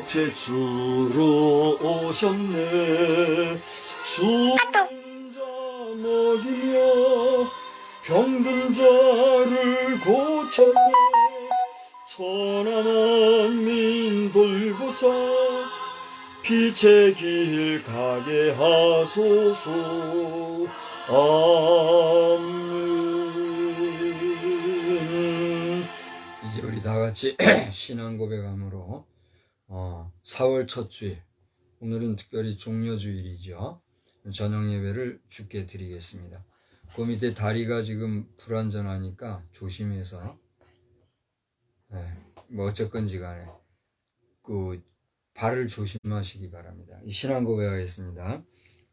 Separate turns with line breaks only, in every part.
속죄주로 오셨네. 죽은 자 먹이며 병든 자를 고쳤네. 천하 만민 돌보사 빛의 길 가게 하소서. 아멘. 이제 우리 다 같이 신앙 고백함으로 4월 첫 주일, 오늘은 특별히 종려주일이죠. 저녁 예배를 주께 드리겠습니다. 그 밑에 다리가 지금 불안전하니까 조심해서, 뭐 어쨌건지 간에 그 발을 조심하시기 바랍니다. 이 신앙 고백하겠습니다.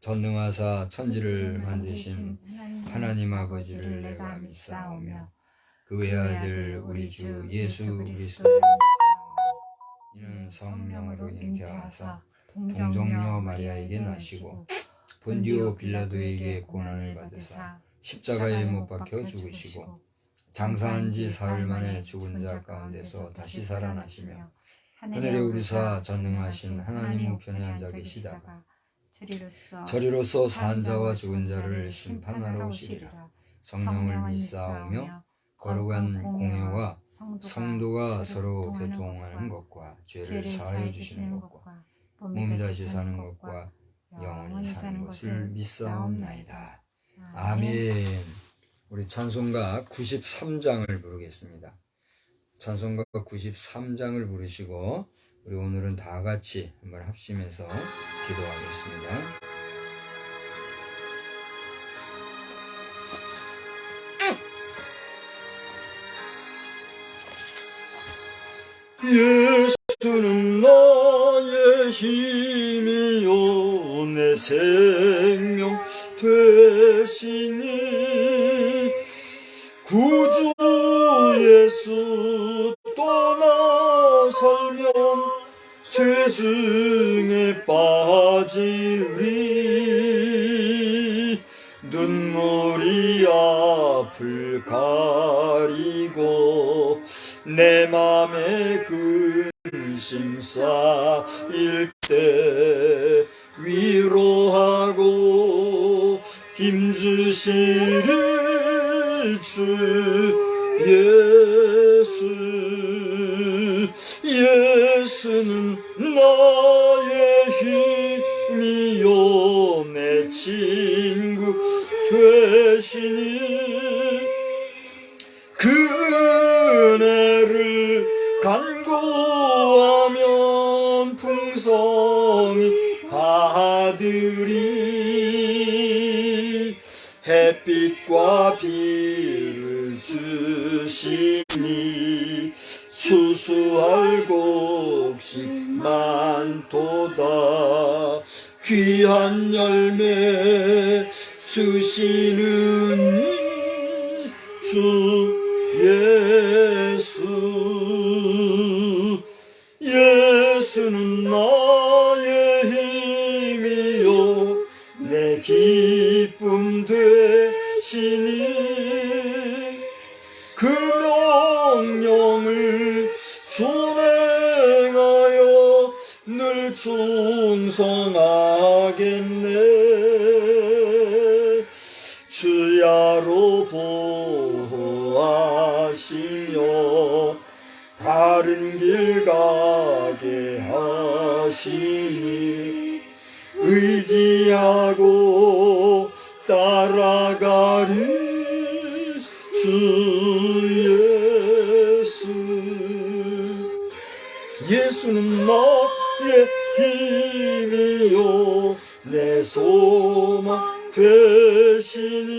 전능하사 천지를 만드신 하나님 아버지를 내가 믿사오며 그 외아들 우리 주 예수 그리스도를 이는 성령으로 잉태하사 동정녀 마리아에게 나시고 본디오 빌라도에게 고난을 받으사 십자가에 못 박혀 죽으시고 장사한 지 사흘 만에 죽은 자 가운데서 다시 살아나시며 하늘에 오르사 전능하신 하나님 우편에 앉아 계시다가 저리로서 산 자와 죽은 자를 심판하러 오시리라. 성령을 믿사오며 거룩한 공회와 성도가 서로 교통하는 것과 죄를 사하여 주시는 것과 몸이 다시 사는 것과 영원히 사는 것을 믿사옵나이다. 아멘. 우리 찬송가 93장을 부르겠습니다. 찬송가 93장을 부르시고 우리 오늘은 다 같이 한번 합심해서 기도하겠습니다. 예수는 나의 힘이요 내 생명 되시니 구주 예수 떠나서면 죄 중에 빠지리. 눈물이 앞을 가리고 내 맘에 근심 쌓일 때 위로하고 힘주시리 주 예수. 예수는 나의 힘이요 내 친구 되시니 그 은혜를 간구하면 풍성히 받으리. 햇빛과 비를 주시니 추수할 곡식 많도다. 귀한 열매 주시는 주 예수. 예수는 나의 힘이요 내 기쁨 되시니 그 명령을 준행하여 늘 충성하겠네. 주야로 보호하시며 바른 길 가게 하시니 의지하고 따라가리. 주 예수. 예수는 나의 힘이요 내 소망 되시니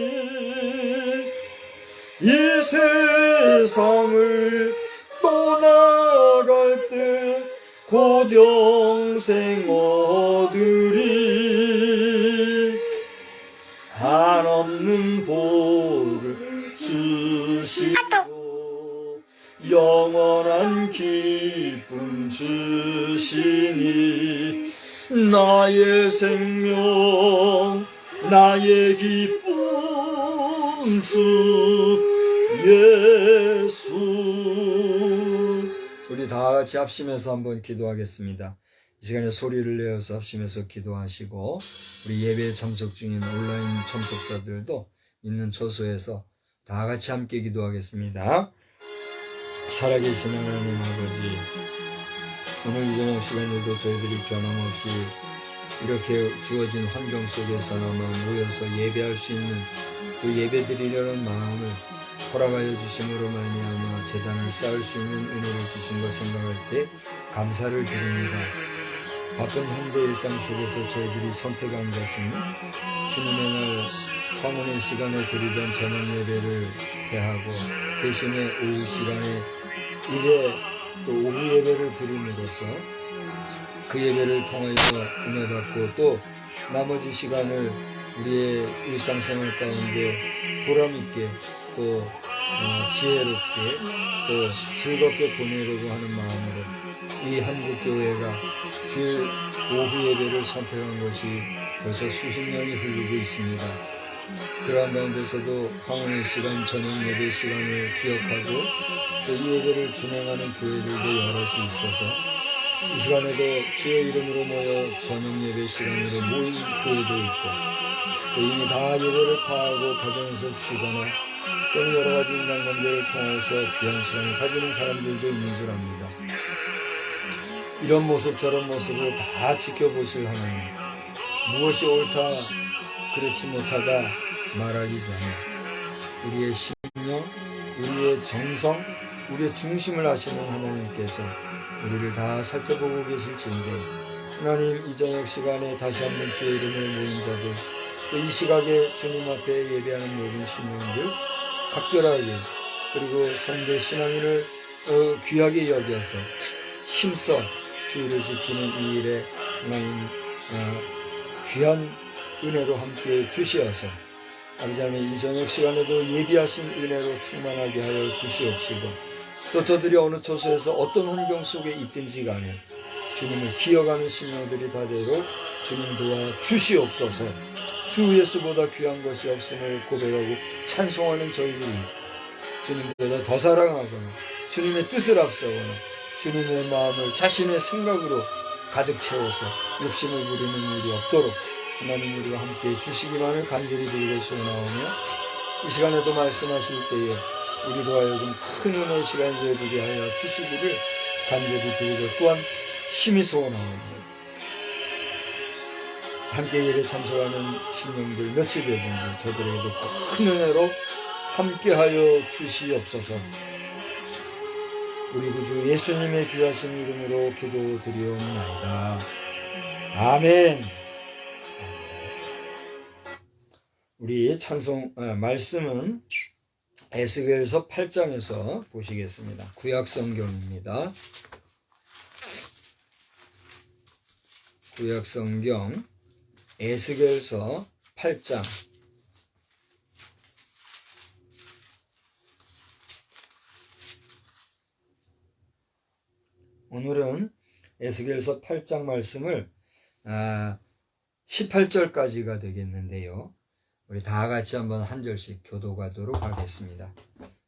이 세상을 떠나갈 때 곧 영생 얻으리. 한없는 복 나의 생명 나의 기쁨 주 예수. 우리 다 같이 합심해서 한번 기도하겠습니다. 이 시간에 소리를 내어서 합심해서 기도하시고, 우리 예배에 참석 중인 온라인 참석자들도 있는 처소에서 다 같이 함께 기도하겠습니다. 살아계신 하나님 아버지, 오늘 이 저녁 시간에도 저희들이 변함없이 이렇게 주어진 환경 속에서나마 모여서 예배할 수 있는 그 예배드리려는 마음을 허락하여 주심으로 말미암아 제단을 쌓을 수 있는 은혜를 주신 것 생각할 때 감사를 드립니다. 바쁜 현대 일상 속에서 저희들이 선택한 것은 주님의 날 황혼의 시간에 드리던 저녁 예배를 대하고 대신에 오후 시간에 이제 또 오후 예배를 드림으로써 그 예배를 통하여서 은혜 받고 또 나머지 시간을 우리의 일상생활 가운데 보람있게 또 지혜롭게 또 즐겁게 보내려고 하는 마음으로 이 한국교회가 주일 오후 예배를 선택한 것이 벌써 수십 년이 흐르고 있습니다. 그러한 가운데서도 황혼의 시간, 저녁 예배 시간을 기억하고 또 이 예배를 진행하는 교회들도 여럿이 있어서 이 시간에도 주의 이름으로 모여 저녁 예배 시간으로 모인 교회도 있고 또 이미 다 예배를 파하고 가정에서 쉬거나 또 여러 가지 인간관계를 통해서 귀한 시간을 가지는 사람들도 있는 줄 압니다. 이런 모습 저런 모습을 다 지켜보실 하나님, 무엇이 옳다 그렇지 못하다 말하기 전에 우리의 심령, 우리의 정성, 우리의 중심을 아시는 하나님께서 우리를 다 살펴보고 계실지인데, 하나님 이 저녁 시간에 다시 한번 주의 이름을 모인 자들, 또 이 시각에 주님 앞에 예배하는 모든 신령들 각별하게 그리고 선대 신앙인을 귀하게 여겨서 힘써 주의를 지키는 이 일에 하나님 귀한 은혜로 함께 주시어서 아버지 하나님 이 저녁 시간에도 예비하신 은혜로 충만하게 하여 주시옵시고, 또 저들이 어느 처소에서 어떤 환경 속에 있든지 간에 주님을 기억하는 심령들이 다되도록 주님 도와 주시옵소서. 주 예수보다 귀한 것이 없음을 고백하고 찬송하는 저희들이 주님보다 더 사랑하거나 주님의 뜻을 앞서거나 주님의 마음을 자신의 생각으로 가득 채워서 욕심을 부리는 일이 없도록 하나님 우리와 함께 주시기만을 간절히 드리고 소원하오며, 이 시간에도 말씀하실 때에 우리로 하여금 큰 은혜의 시간이 되게 하여 주시기를 간절히 드리고 또한 심히 소원하오며, 함께 예배 참석하는 신령들 며칠 되든지 저들에게도 큰 은혜로 함께하여 주시옵소서. 우리 구주 예수님의 귀하신 이름으로 기도드리옵나이다. 아멘. 우리 말씀은 에스겔서 8장에서 보시겠습니다. 구약 성경입니다. 구약 성경 에스겔서 8장. 오늘은 에스겔서 8장 말씀을 18절까지가 되겠는데요. 우리 다 같이 한번 한 절씩 교독하도록 하겠습니다.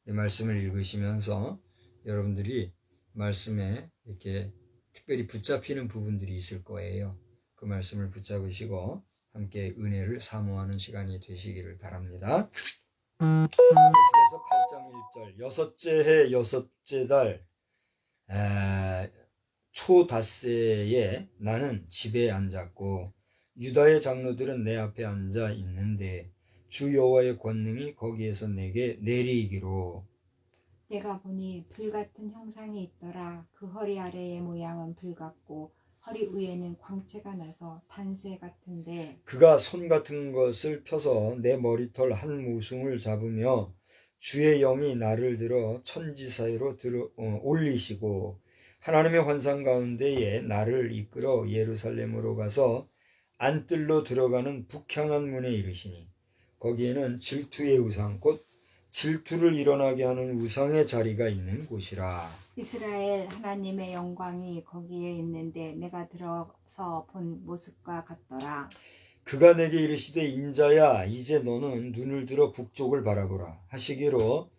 이 말씀을 읽으시면서 여러분들이 말씀에 이렇게 특별히 붙잡히는 부분들이 있을 거예요. 그 말씀을 붙잡으시고 함께 은혜를 사모하는 시간이 되시기를 바랍니다. 에스겔서 8장 1절, 여섯째 해 여섯째 달 초닷새에 나는 집에 앉았고 유다의 장로들은 내 앞에 앉아 있는데 주 여호와의 권능이 거기에서 내게 내리기로,
내가 보니 불 같은 형상이 있더라. 그 허리 아래의 모양은 불 같고 허리 위에는 광채가 나서 단쇠 같은데
그가 손 같은 것을 펴서 내 머리털 한 무승을 잡으며 주의 영이 나를 들어 천지 사이로 올리시고 하나님의 환상 가운데에 나를 이끌어 예루살렘으로 가서 안뜰로 들어가는 북향한 문에 이르시니 거기에는 질투의 우상 곧 질투를 일어나게 하는 우상의 자리가 있는 곳이라.
이스라엘 하나님의 영광이 거기에 있는데 내가 들어서 본 모습과 같더라.
그가 내게 이르시되 인자야 이제 너는 눈을 들어 북쪽을 바라보라 하시기로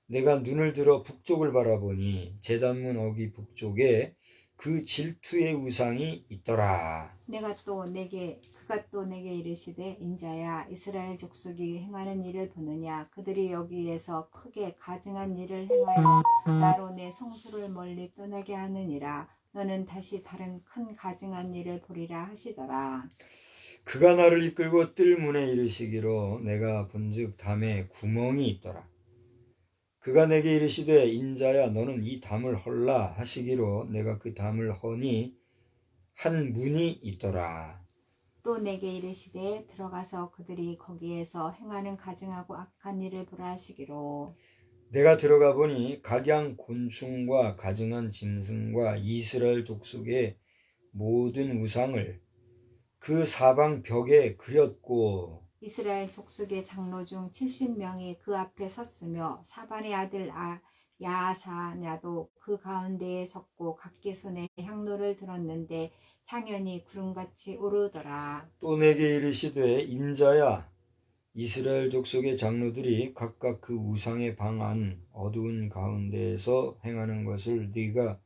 내가 눈을 들어 북쪽을 바라보니 제단문 어기 북쪽에 그 질투의 우상이 있더라.
그가 또 내게 이르시되 인자야 이스라엘 족속이 행하는 일을 보느냐. 그들이 여기에서 크게 가증한 일을 행하여 나로 내 성소를 멀리 떠나게 하느니라. 너는 다시 다른 큰 가증한 일을 보리라 하시더라.
그가 나를 이끌고 뜰문에 이르시기로 내가 본즉 담에 구멍이 있더라. 그가 내게 이르시되 인자야 너는 이 담을 헐라 하시기로 내가 그 담을 허니 한 문이 있더라.
또 내게 이르시되 들어가서 그들이 거기에서 행하는 가증하고 악한 일을 보라 하시기로
내가 들어가 보니 각양 곤충과 가증한 짐승과 이스라엘 족속의 모든 우상을 그 사방 벽에 그렸고
이스라엘 족속의 장로 중 70명이 그 앞에 섰으며 사반의 아들 야사냐도 그 가운데에 섰고 각기 손에 향로를 들었는데 향연이 구름같이 오르더라.
또 내게 이르시되 인자야 이스라엘 족속의 장로들이 각각 그 우상의 방 안 어두운 가운데에서 행하는 것을 네가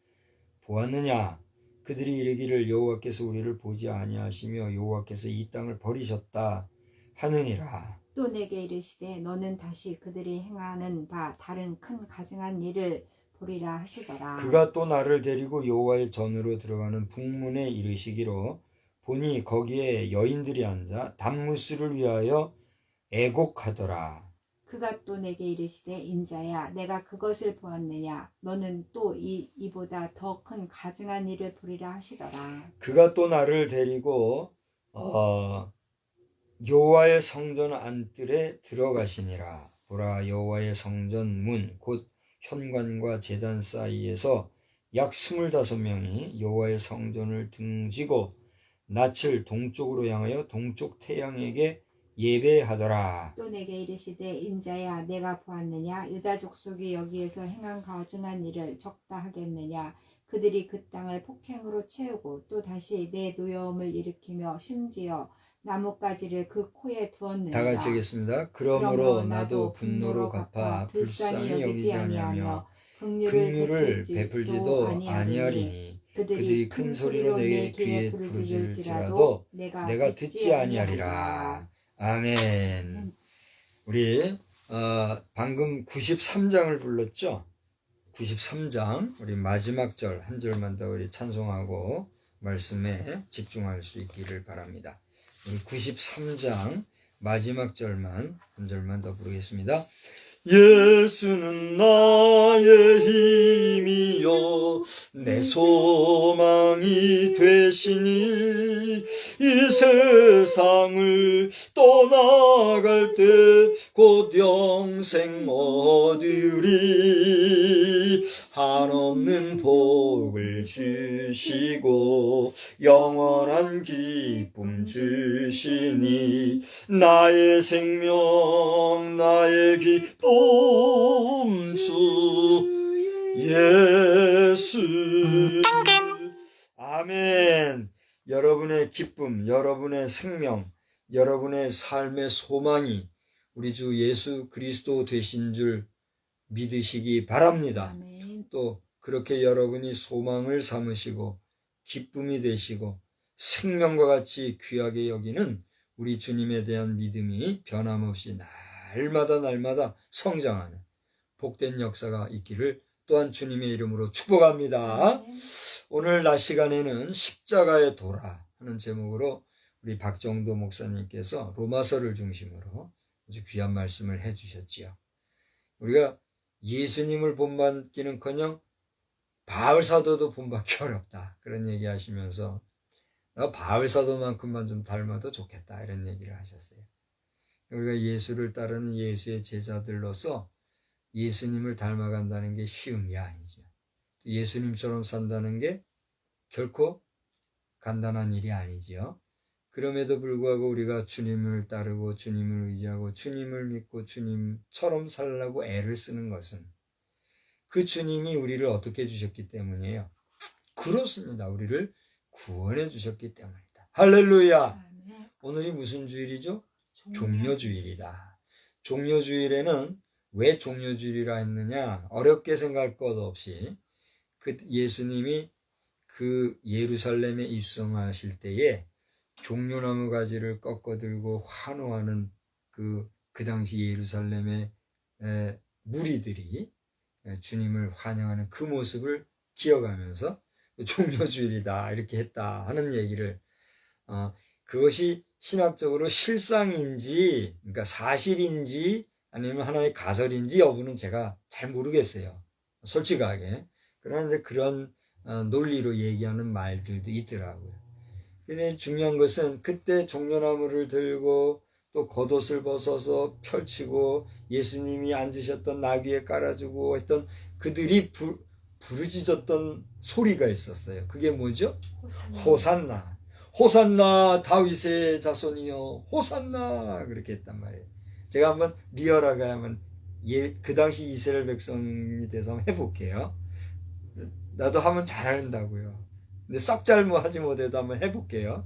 보았느냐. 그들이 이르기를 여호와께서 우리를 보지 아니하시며 여호와께서 이 땅을 버리셨다 하느니라.
또 내게 이르시되 너는 다시 그들이 행하는 바 다른 큰 가증한 일을 보리라 하시더라.
그가 또 나를 데리고 여호와의 전으로 들어가는 북문에 이르시기로 보니 거기에 여인들이 앉아 단무스를 위하여 애곡하더라.
그가 또 내게 이르시되 인자야 내가 그것을 보았느냐. 너는 또 이보다 더 큰 가증한 일을 보리라 하시더라.
그가 또 나를 데리고 여호와의 성전 안뜰에 들어가시니라. 보라 여호와의 성전 문 곧 현관과 제단 사이에서 약 25명이 여호와의 성전을 등지고 낯을 동쪽으로 향하여 동쪽 태양에게 예배하더라.
또 내게 이르시되 인자야 내가 보았느냐. 유다 족속이 여기에서 행한 가증한 일을 적다 하겠느냐. 그들이 그 땅을 폭행으로 채우고 또 다시 내 노여움을 일으키며 심지어 나뭇가지를 그 코에 두었느니라.
다 같이 하겠습니다. 그러므로 나도 분노로 갚아 불쌍히 여기지 아니하며 긍휼을 베풀지도 아니하리니 그들이 큰 소리로 내게 귀에 부르짖을지라도 내가 듣지 아니하리라. 아멘. 우리 방금 93장을 불렀죠. 93장 우리 마지막 절 한 절만 더 우리 찬송하고 말씀에 집중할 수 있기를 바랍니다. 우리 93장 마지막 절만 한 절만 더 부르겠습니다. 예수는 나의 힘이요 내 소망이 되시니 이 세상을 떠나갈 때 곧 영생 얻으리 한없는 복을 주시고 영원한 기쁨 주시니 나의 생명 나의 기쁨 주 예수. 아멘. 여러분의 기쁨, 여러분의 생명, 여러분의 삶의 소망이 우리 주 예수 그리스도 되신 줄 믿으시기 바랍니다.
아멘.
또 그렇게 여러분이 소망을 삼으시고 기쁨이 되시고 생명과 같이 귀하게 여기는 우리 주님에 대한 믿음이 변함없이 날마다 성장하는 복된 역사가 있기를 또한 주님의 이름으로 축복합니다. 오늘 낮 시간에는 십자가의 도라 하는 제목으로 우리 박정도 목사님께서 로마서를 중심으로 아주 귀한 말씀을 해주셨지요. 우리가 예수님을 본받기는커녕 바울 사도도 본받기 어렵다 그런 얘기 하시면서 나 바울 사도만큼만 좀 닮아도 좋겠다 이런 얘기를 하셨어요. 우리가 예수를 따르는 예수의 제자들로서 예수님을 닮아간다는 게 쉬운 게 아니죠. 예수님처럼 산다는 게 결코 간단한 일이 아니지요. 그럼에도 불구하고 우리가 주님을 따르고 주님을 의지하고 주님을 믿고 주님처럼 살라고 애를 쓰는 것은 그 주님이 우리를 어떻게 해주셨기 때문이에요. 그렇습니다. 우리를 구원해 주셨기 때문이다. 할렐루야. 오늘이 무슨 주일이죠? 종려주일이다. 종려주일에는 왜 종려주일이라 했느냐? 어렵게 생각할 것 없이 그 예수님이 그 예루살렘에 입성하실 때에 종려나무 가지를 꺾어 들고 환호하는 그 당시 예루살렘의 무리들이 주님을 환영하는 그 모습을 기억하면서 종려주일이다 이렇게 했다 하는 얘기를 그것이 신학적으로 실상인지 그러니까 사실인지 아니면 하나의 가설인지 여부는 제가 잘 모르겠어요. 솔직하게. 그러나 이제 그런 논리로 얘기하는 말들도 있더라고요. 근데 중요한 것은 그때 종려나무를 들고 또 겉옷을 벗어서 펼치고 예수님이 앉으셨던 나귀에 깔아주고 했던 그들이 부르짖었던 소리가 있었어요. 그게 뭐죠? 호산나. 호산나 다윗의 자손이여 호산나 그렇게 했단 말이에요. 제가 한번 리얼하게 하면 그 당시 이스라엘 백성이 돼서 한번 해볼게요. 나도 하면 잘한다고요. 근데 썩 잘못하지 못해도 한번 해볼게요.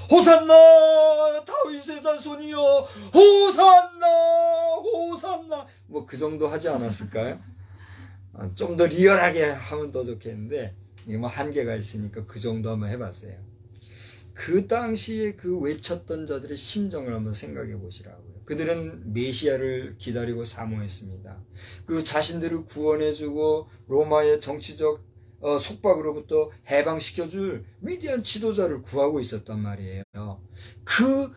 호산나 다윗의 자손이여 호산나 호산나 뭐 그 정도 하지 않았을까요? 좀 더 리얼하게 하면 더 좋겠는데 이게 뭐 한계가 있으니까 그 정도 한번 해봤어요. 그 당시에 그 외쳤던 자들의 심정을 한번 생각해 보시라고요. 그들은 메시아를 기다리고 사모했습니다. 그리고 자신들을 구원해주고 로마의 정치적 속박으로부터 해방시켜줄 위대한 지도자를 구하고 있었단 말이에요. 그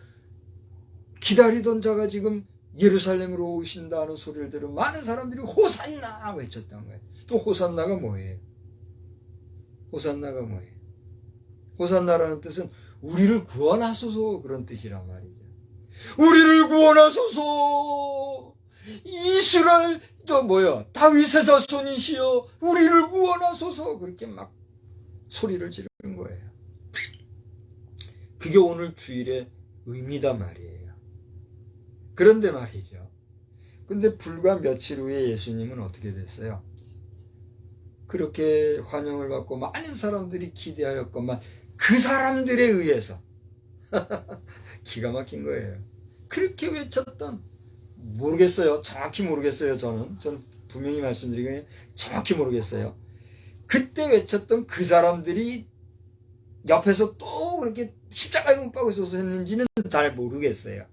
기다리던 자가 지금 예루살렘으로 오신다는 소리를 들은 많은 사람들이 호산나 외쳤던 거예요. 또 호산나가 뭐예요? 호산나가 뭐예요? 호산나라는 뜻은 우리를 구원하소서 그런 뜻이란 말이죠. 우리를 구원하소서 이스라엘 다윗의 자손이시여 우리를 구원하소서 그렇게 막 소리를 지르는 거예요. 그게 오늘 주일의 의미다 말이에요. 그런데 말이죠. 근데 불과 며칠 후에 예수님은 어떻게 됐어요? 그렇게 환영을 받고 많은 사람들이 기대하였건만 그 사람들에 의해서 기가 막힌 거예요. 그렇게 외쳤던 모르겠어요. 정확히 모르겠어요. 전 분명히 말씀드리기는 정확히 모르겠어요. 그때 외쳤던 그 사람들이 옆에서 또 그렇게 십자가에 못 박고 있어서 했는지는 잘 모르겠어요.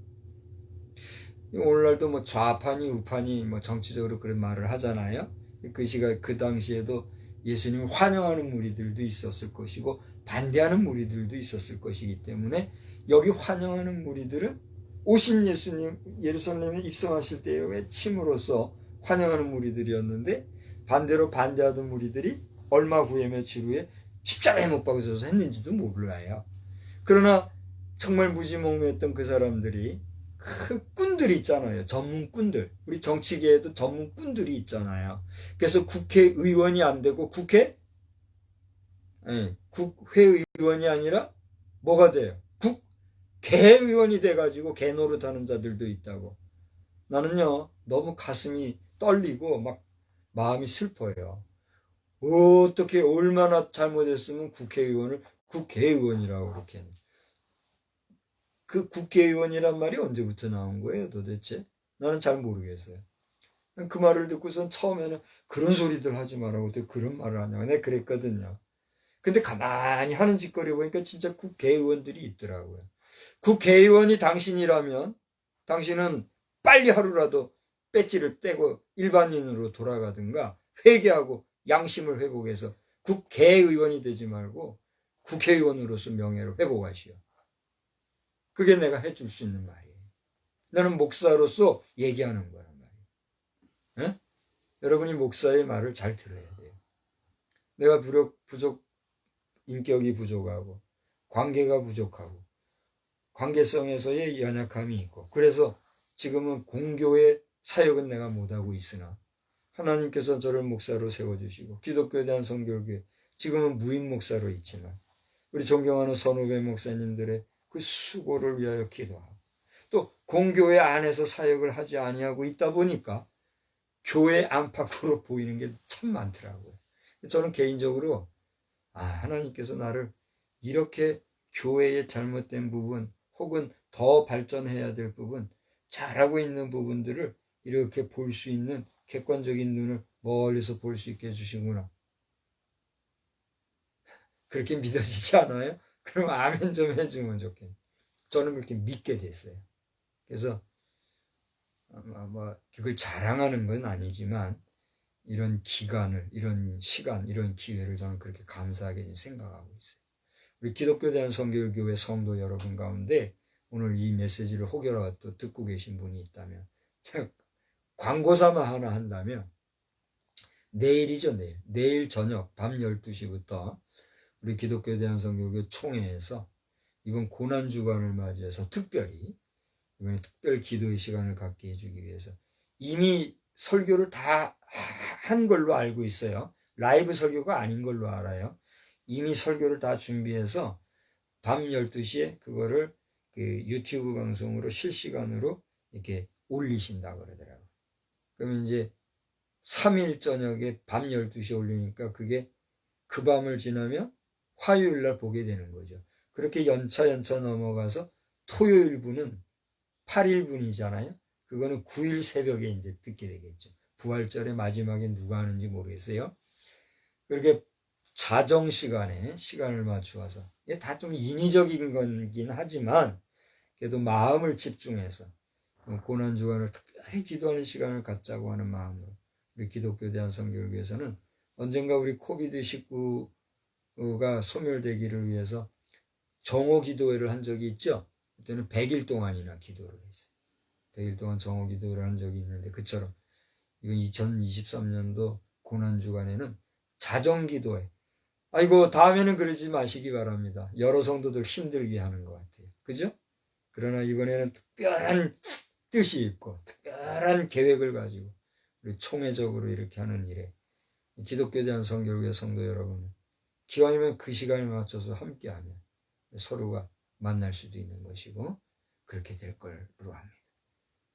오늘날도 뭐 좌파니 우파니 뭐 정치적으로 그런 말을 하잖아요. 그 당시에도 예수님을 환영하는 무리들도 있었을 것이고 반대하는 무리들도 있었을 것이기 때문에 여기 환영하는 무리들은 오신 예수님 예루살렘에 입성하실 때에 외침으로써 환영하는 무리들이었는데 반대로 반대하던 무리들이 얼마 후에 며칠 후에 십자가에 못 박아서 했는지도 몰라요. 그러나 정말 무지몽매했던 그 사람들이 그 꾼들이 있잖아요. 전문꾼들. 우리 정치계에도 전문꾼들이 있잖아요. 그래서 국회의원이 안 되고 국회의원이 아니라 뭐가 돼요? 국회의원이 돼가지고 개노릇하는 자들도 있다고. 나는요 너무 가슴이 떨리고 막 마음이 슬퍼요. 어떻게 얼마나 잘못했으면 국회의원을 국회의원이라고 그렇게 했는지. 그 국회의원이란 말이 언제부터 나온 거예요 도대체? 나는 잘 모르겠어요. 그 말을 듣고선 처음에는 그런 소리들 하지 말라고 어떻게 그런 말을 하냐고 내가 그랬거든요. 근데 가만히 하는 짓거리 보니까 진짜 국회의원들이 있더라고요. 국회의원이 당신이라면 당신은 빨리 하루라도 배지를 떼고 일반인으로 돌아가든가 회개하고 양심을 회복해서 국회의원이 되지 말고 국회의원으로서 명예를 회복하시오. 그게 내가 해줄 수 있는 말이에요. 나는 목사로서 얘기하는 거란 말이에요. 에? 여러분이 목사의 말을 잘 들어야 돼요. 내가 인격이 부족하고 관계가 부족하고 관계성에서의 연약함이 있고 그래서 지금은 공교의 사역은 내가 못하고 있으나 하나님께서 저를 목사로 세워주시고 기독교에 대한 선교교회 지금은 무임 목사로 있지만 우리 존경하는 선후배 목사님들의 그 수고를 위하여 기도하고, 또 공교회 안에서 사역을 하지 아니하고 있다 보니까 교회 안팎으로 보이는 게 참 많더라고요. 저는 개인적으로 하나님께서 나를 이렇게 교회의 잘못된 부분 혹은 더 발전해야 될 부분, 잘하고 있는 부분들을 이렇게 볼 수 있는 객관적인 눈을 멀리서 볼 수 있게 해주시구나. 그렇게 믿어지지 않아요? 그럼 아멘 좀 해주면 좋겠네요. 저는 그렇게 믿게 됐어요. 그래서 그걸 자랑하는 건 아니지만 이런 기간을, 이런 시간, 이런 기회를 저는 그렇게 감사하게 생각하고 있어요. 우리 기독교 대한선교교회 성도 여러분 가운데 오늘 이 메시지를 혹여라도 또 듣고 계신 분이 있다면, 제가 광고 삼아 하나 한다면 내일이죠. 내일 저녁 밤 12시부터 우리 기독교 대한선교교회 총회에서 이번 고난주간을 맞이해서 특별히 이번에 특별 기도의 시간을 갖게 해주기 위해서 이미 설교를 다 한 걸로 알고 있어요. 라이브 설교가 아닌 걸로 알아요. 이미 설교를 다 준비해서 밤 12시에 그거를 그 유튜브 방송으로 실시간으로 이렇게 올리신다 그러더라고요. 그러면 이제 3일 저녁에 밤 12시에 올리니까 그게 그 밤을 지나면 화요일 날 보게 되는 거죠. 그렇게 연차 넘어가서 토요일 분은 8일 분이잖아요. 그거는 9일 새벽에 이제 듣게 되겠죠. 부활절의 마지막에 누가 하는지 모르겠어요. 그렇게 자정 시간에 시간을 맞추어서, 이게 다 좀 인위적인 거긴 하지만 그래도 마음을 집중해서 고난주간을 특별히 기도하는 시간을 갖자고 하는 마음으로 우리 기독교 대한선교회에서는 언젠가 우리 코비드19가 소멸되기를 위해서 정오 기도회를 한 적이 있죠. 그때는 100일 동안이나 기도를 했어요. 100일 동안 정오 기도를 한 적이 있는데, 그처럼 이번 2023년도 고난주간에는 자정기도회, 아이고 다음에는 그러지 마시기 바랍니다. 여러 성도들 힘들게 하는 것 같아요. 그죠? 그러나 이번에는 특별한 뜻이 있고 특별한 계획을 가지고 우리 총회적으로 이렇게 하는 일에 기독교에 대한 선교회 성도 여러분, 기왕이면 그 시간에 맞춰서 함께하면 서로가 만날 수도 있는 것이고 그렇게 될 걸로 합니다.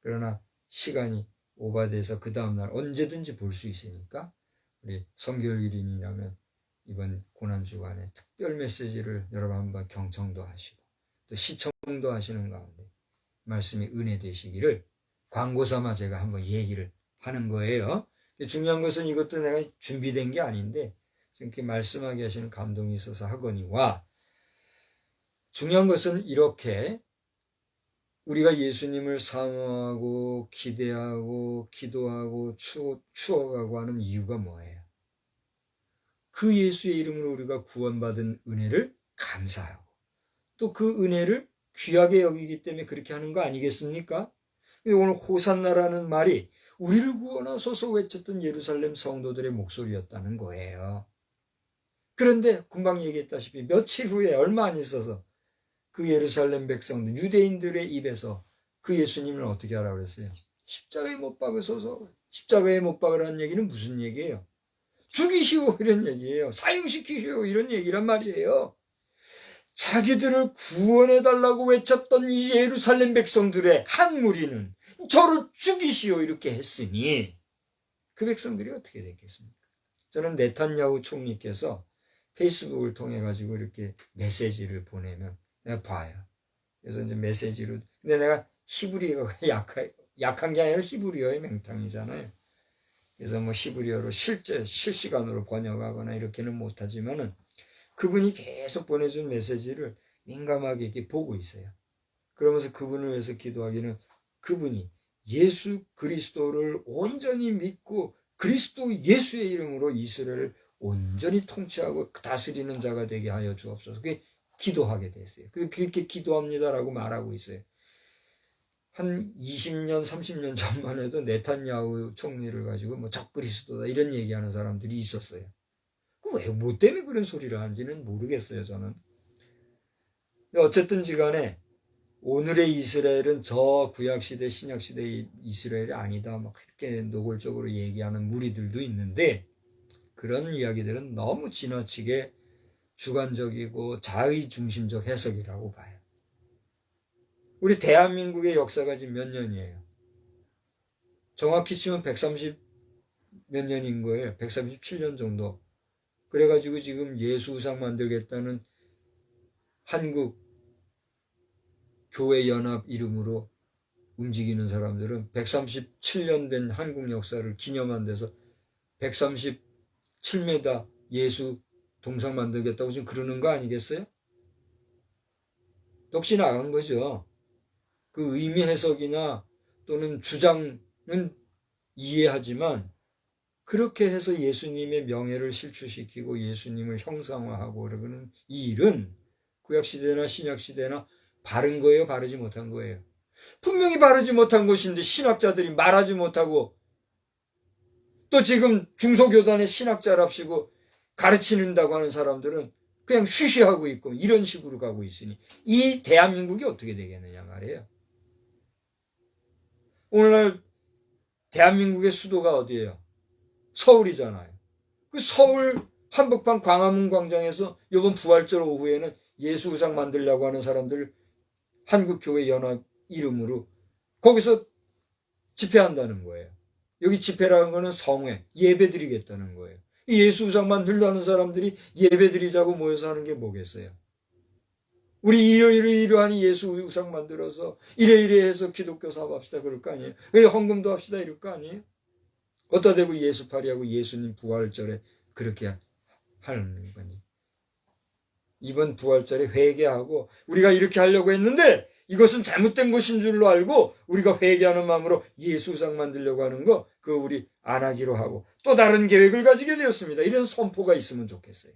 그러나 시간이 오바돼서 그 다음날 언제든지 볼 수 있으니까 우리 선교일인이라면 이번 고난주간에 특별 메시지를 여러분 한번 경청도 하시고 또 시청도 하시는 가운데 말씀이 은혜 되시기를 광고 삼아 제가 한번 얘기를 하는 거예요. 중요한 것은 이것도 내가 준비된 게 아닌데 이렇게 말씀하게 하시는 감동이 있어서 하거니와, 중요한 것은 이렇게 우리가 예수님을 사모하고 기대하고 기도하고 추억하고 하는 이유가 뭐예요? 그 예수의 이름으로 우리가 구원받은 은혜를 감사하고 또 그 은혜를 귀하게 여기기 때문에 그렇게 하는 거 아니겠습니까? 오늘 호산나라는 말이 우리를 구원하소서 외쳤던 예루살렘 성도들의 목소리였다는 거예요. 그런데 금방 얘기했다시피 며칠 후에 얼마 안 있어서 그 예루살렘 백성들, 유대인들의 입에서 그 예수님을 어떻게 하라고 그랬어요? 십자가에 못 박으소서. 십자가에 못 박으라는 얘기는 무슨 얘기예요? 죽이시오 이런 얘기예요. 사형시키시오 이런 얘기란 말이에요. 자기들을 구원해달라고 외쳤던 이 예루살렘 백성들의 한 무리는 저를 죽이시오 이렇게 했으니 그 백성들이 어떻게 됐겠습니까? 저는 네탄야후 총리께서 페이스북을 통해 가지고 이렇게 메시지를 보내면 내가 봐요. 그래서 이제 메시지로, 근데 내가 히브리어가 약한 게 아니라 히브리어의 맹탕이잖아요. 그래서 뭐 히브리어로 실시간으로 번역하거나 이렇게는 못하지만은 그분이 계속 보내준 메시지를 민감하게 이렇게 보고 있어요. 그러면서 그분을 위해서 기도하기는 그분이 예수 그리스도를 온전히 믿고 그리스도 예수의 이름으로 이스라엘을 온전히 통치하고 다스리는 자가 되게 하여 주옵소서. 그게 기도하게 됐어요. 그렇게 기도합니다라고 말하고 있어요. 한 20년, 30년 전만 해도 네탄야후 총리를 가지고 뭐 적그리스도다 이런 얘기하는 사람들이 있었어요. 왜, 뭐 때문에 그런 소리를 하는지는 모르겠어요, 저는. 어쨌든지 간에 오늘의 이스라엘은 저 구약시대, 신약시대의 이스라엘이 아니다. 막 이렇게 노골적으로 얘기하는 무리들도 있는데 그런 이야기들은 너무 지나치게 주관적이고 자의중심적 해석이라고 봐요. 우리 대한민국의 역사가 지금 몇 년이에요? 정확히 치면 130 몇 년인 거예요. 137년 정도. 그래가지고 지금 예수우상 만들겠다는 한국 교회 연합 이름으로 움직이는 사람들은 137년 된 한국 역사를 기념한 데서 137m 예수 동상 만들겠다고 지금 그러는 거 아니겠어요? 넋이 나간 거죠. 그 의미 해석이나 또는 주장은 이해하지만 그렇게 해서 예수님의 명예를 실추시키고 예수님을 형상화하고 그러는 이 일은 구약시대나 신약시대나 바른 거예요, 바르지 못한 거예요? 분명히 바르지 못한 것인데 신학자들이 말하지 못하고 또 지금 중소교단의 신학자랍시고 가르치는다고 하는 사람들은 그냥 쉬쉬하고 있고 이런 식으로 가고 있으니 이 대한민국이 어떻게 되겠느냐 말이에요. 오늘날 대한민국의 수도가 어디예요? 서울이잖아요. 그 서울 한복판 광화문 광장에서 이번 부활절 오후에는 예수우상 만들려고 하는 사람들 한국교회 연합 이름으로 거기서 집회한다는 거예요. 여기 집회라는 거는 성회, 예배 드리겠다는 거예요. 이 예수우상 만들려는 사람들이 예배 드리자고 모여서 하는 게 뭐겠어요? 우리 이러이러한 예수우상 만들어서 이래 해서 기독교 사업합시다 그럴 거 아니에요? 헌금도 합시다 이럴 거 아니에요? 어디다 대고 예수파리하고 예수님 부활절에 그렇게 하는 거니? 이번 부활절에 회개하고 우리가 이렇게 하려고 했는데 이것은 잘못된 것인 줄로 알고 우리가 회개하는 마음으로 예수상 만들려고 하는 거 그거 우리 안 하기로 하고 또 다른 계획을 가지게 되었습니다. 이런 선포가 있으면 좋겠어요.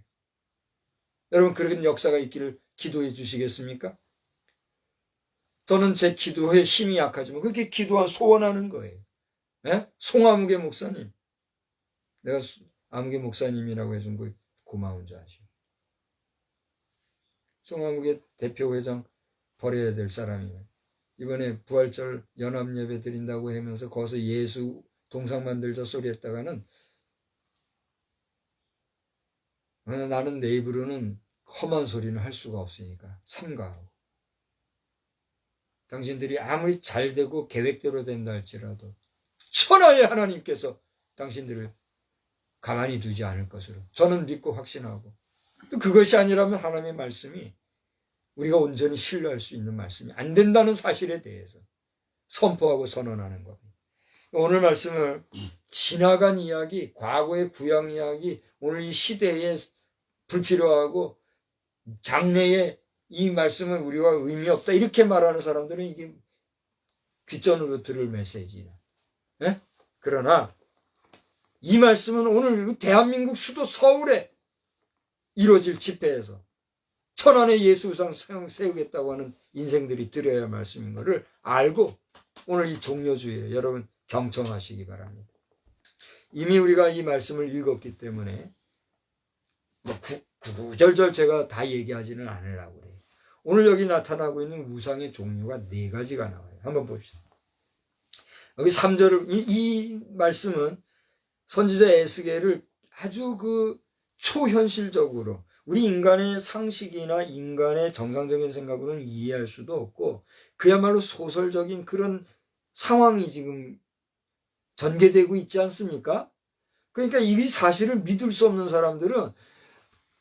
여러분 그런 역사가 있기를 기도해 주시겠습니까? 저는 제 기도에 힘이 약하지만 그렇게 기도한 소원하는 거예요. 네? 송아무개 목사님. 내가 아무개 목사님이라고 해준 거 고마운 줄 아시오. 송아무개 대표회장 버려야 될 사람이에요. 이번에 부활절 연합예배 드린다고 하면서 거기서 예수 동상 만들자 소리 했다가는 나는 내 입으로는 험한 소리는 할 수가 없으니까 삼가하고 당신들이 아무리 잘 되고 계획대로 된다 할지라도 천하의 하나님께서 당신들을 가만히 두지 않을 것으로 저는 믿고 확신하고 또 그것이 아니라면 하나님의 말씀이 우리가 온전히 신뢰할 수 있는 말씀이 안 된다는 사실에 대해서 선포하고 선언하는 겁니다. 오늘 말씀을 지나간 이야기, 과거의 구약 이야기, 오늘 이 시대에 불필요하고 장래에 이 말씀은 우리와 의미 없다 이렇게 말하는 사람들은 이게 귓전으로 들을 메시지다. 네? 그러나 이 말씀은 오늘 대한민국 수도 서울에 이루어질 집회에서 천안의 예수상 세우겠다고 하는 인생들이 들어야 할 말씀인 것을 알고 오늘 이 종료주일에 여러분 경청하시기 바랍니다. 이미 우리가 이 말씀을 읽었기 때문에 구절절 제가 다 얘기하지는 않으려고 그래요. 오늘 여기 나타나고 있는 우상의 종류가 4가지가 나와요. 한번 봅시다. 여기 3절을 이 말씀은 선지자 에스겔을 아주 초현실적으로 우리 인간의 상식이나 인간의 정상적인 생각으로는 이해할 수도 없고 그야말로 소설적인 그런 상황이 지금 전개되고 있지 않습니까? 그러니까 이 사실을 믿을 수 없는 사람들은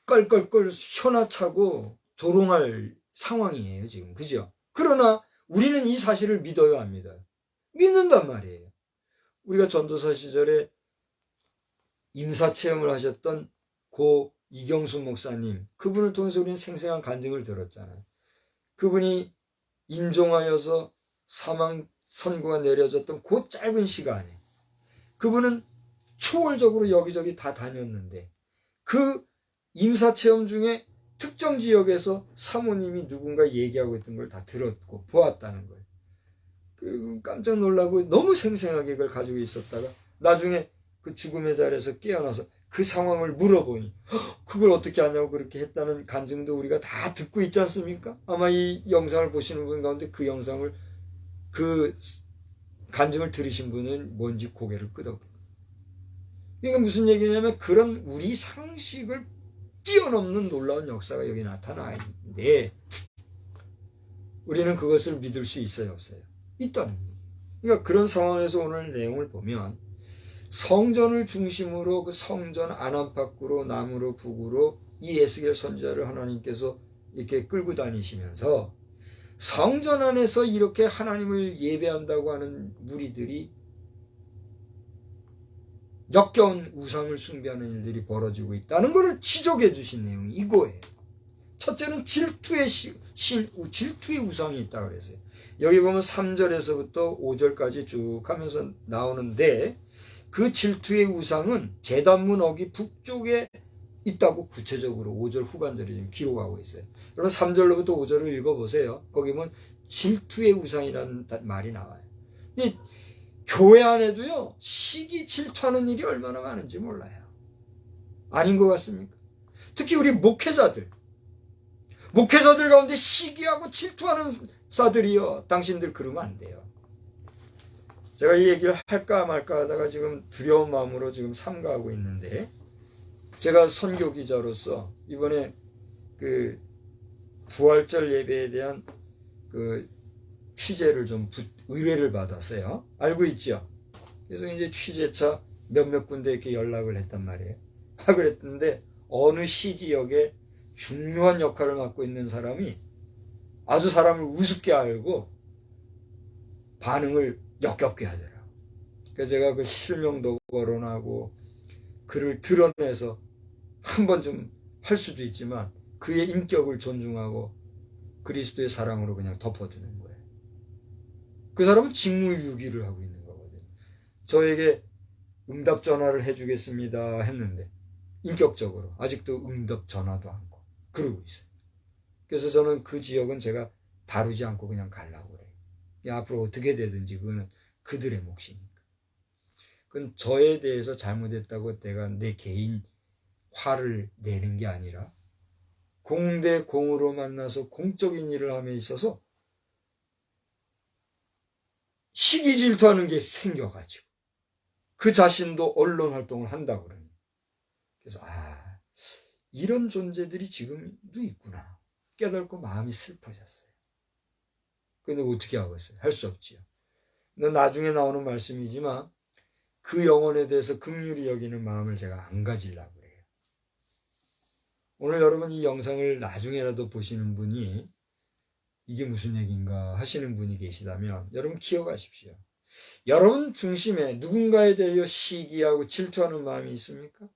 껄껄껄 현아차고 조롱할 상황이에요 지금. 그죠? 그러나 우리는 이 사실을 믿어야 합니다. 믿는단 말이에요. 우리가 전도사 시절에 임사체험을 하셨던 고 이경수 목사님, 그분을 통해서 우리는 생생한 간증을 들었잖아요. 그분이 임종하여서 사망 선고가 내려졌던 그 짧은 시간에 그분은 초월적으로 여기저기 다 다녔는데 그 임사체험 중에 특정 지역에서 사모님이 누군가 얘기하고 있던 걸 다 들었고 보았다는 거예요. 깜짝 놀라고 너무 생생하게 그걸 가지고 있었다가 나중에 그 죽음의 자리에서 깨어나서 그 상황을 물어보니 그걸 어떻게 하냐고 그렇게 했다는 간증도 우리가 다 듣고 있지 않습니까? 아마 이 영상을 보시는 분 가운데 그 영상을 그 간증을 들으신 분은 뭔지 고개를 끄덕. 이게 무슨 얘기냐면 그런 우리 상식을 뛰어넘는 놀라운 역사가 여기 나타나 있는데 우리는 그것을 믿을 수 있어요, 없어요? 있다는 거예요. 그러니까 그런 상황에서 오늘 내용을 보면 성전을 중심으로 그 성전 안팎으로 남으로 북으로 이 에스겔 선지자를 하나님께서 이렇게 끌고 다니시면서 성전 안에서 이렇게 하나님을 예배한다고 하는 무리들이 역겨운 우상을 숭배하는 일들이 벌어지고 있다는 것을 지적해 주신 내용이 이거예요. 첫째는 질투의 우상이 있다 그랬어요. 여기 보면 3절에서부터 5절까지 쭉 하면서 나오는데 그 질투의 우상은 제단문 어기 북쪽에 있다고 구체적으로 5절 후반절에 지금 기록하고 있어요. 여러분 3절로부터 5절을 읽어보세요. 거기 보면 질투의 우상이라는 말이 나와요. 이 교회 안에도요, 시기 질투하는 일이 얼마나 많은지 몰라요. 아닌 것 같습니까? 특히 우리 목회자들 가운데 시기하고 질투하는 자들이요, 당신들 그러면 안 돼요. 제가 이 얘기를 할까 말까 하다가 지금 두려운 마음으로 지금 삼가하고 있는데, 제가 선교 기자로서 이번에 그 부활절 예배에 대한 그 취재를 좀 의뢰를 받았어요. 알고 있죠? 그래서 이제 취재차 몇몇 군데 이렇게 연락을 했단 말이에요. 그랬는데 어느 시 지역에 중요한 역할을 맡고 있는 사람이 아주 사람을 우습게 알고 반응을 역겹게 하더라고요. 그래서 제가 그 실명도 거론하고 그를 드러내서 한 번 좀 할 수도 있지만 그의 인격을 존중하고 그리스도의 사랑으로 그냥 덮어두는 거예요. 그 사람은 직무유기를 하고 있는 거거든요. 저에게 응답 전화를 해주겠습니다 했는데 인격적으로 아직도 응답 전화도 않고 그러고 있어요. 그래서 저는 그 지역은 제가 다루지 않고 그냥 가려고 그래요. 앞으로 어떻게 되든지 그거는 그들의 몫이니까. 그건 저에 대해서 잘못했다고 내가 내 개인 화를 내는 게 아니라 공대 공으로 만나서 공적인 일을 함에 있어서 시기 질투하는 게 생겨가지고 그 자신도 언론 활동을 한다고 그러니 그래서 이런 존재들이 지금도 있구나 깨닫고 마음이 슬퍼졌어요. 근데 어떻게 하겠어요? 할 수 없지요. 나중에 나오는 말씀이지만 그 영혼에 대해서 긍휼히 여기는 마음을 제가 안 가지려고 그래요. 오늘 여러분 이 영상을 나중에라도 보시는 분이 이게 무슨 얘기인가 하시는 분이 계시다면 여러분 기억하십시오. 여러분 중심에 누군가에 대하여 시기하고 질투하는 마음이 있습니까?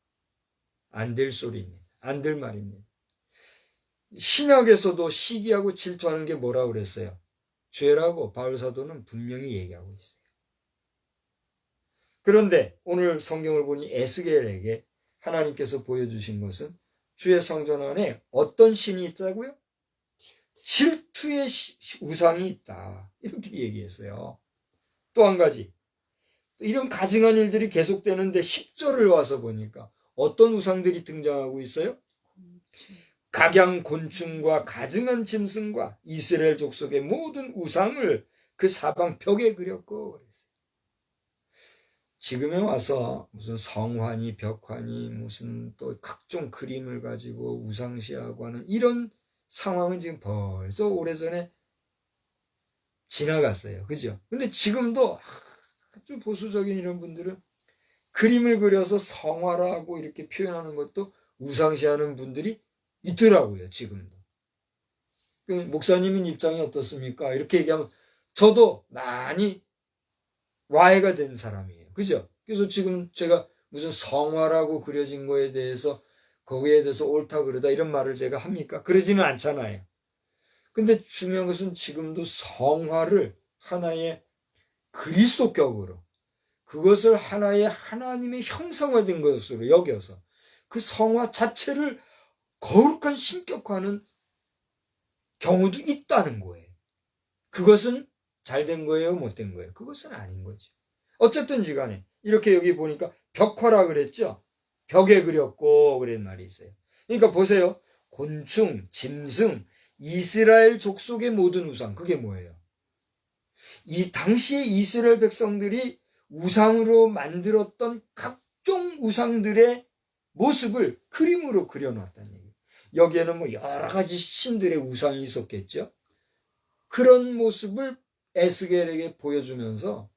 안 될 소리입니다. 안 될 말입니다. 신약에서도 시기하고 질투하는 게 뭐라고 그랬어요? 죄라고 바울사도는 분명히 얘기하고 있어요. 그런데 오늘 성경을 보니 에스겔에게 하나님께서 보여주신 것은 주의 성전 안에 어떤 신이 있다고요? 질투의 우상이 있다. 이렇게 얘기했어요. 또 한 가지. 이런 가증한 일들이 계속되는데 10절을 와서 보니까 어떤 우상들이 등장하고 있어요? 각양 곤충과 가증한 짐승과 이스라엘 족속의 모든 우상을 그 사방 벽에 그렸고 그랬어요. 지금에 와서 무슨 성환이 벽환이 무슨 또 각종 그림을 가지고 우상시하고 하는 이런 상황은 지금 벌써 오래전에 지나갔어요. 그죠? 근데 지금도 아주 보수적인 이런 분들은 그림을 그려서 성화라고 이렇게 표현하는 것도 우상시하는 분들이 있더라고요. 지금도. 목사님은 입장이 어떻습니까? 이렇게 얘기하면 저도 많이 와해가 된 사람이에요. 그죠? 그래서 지금 제가 무슨 성화라고 그려진 거에 대해서 거기에 대해서 옳다 그르다 이런 말을 제가 합니까? 그러지는 않잖아요. 근데 중요한 것은 지금도 성화를 하나의 그리스도격으로 그것을 하나의 하나님의 형상화된 것으로 여겨서 그 성화 자체를 거룩한 신격화하는 경우도 있다는 거예요. 그것은 잘된 거예요? 못된 거예요? 그것은 아닌 거죠. 어쨌든지 간에 이렇게 여기 보니까 벽화라 그랬죠? 벽에 그렸고 그런 말이 있어요. 그러니까 보세요. 곤충, 짐승, 이스라엘 족속의 모든 우상. 그게 뭐예요? 이 당시에 이스라엘 백성들이 우상으로 만들었던 각종 우상들의 모습을 그림으로 그려놨다는 얘기예요. 여기에는 뭐 여러 가지 신들의 우상이 있었겠죠. 그런 모습을 에스겔에게 보여주면서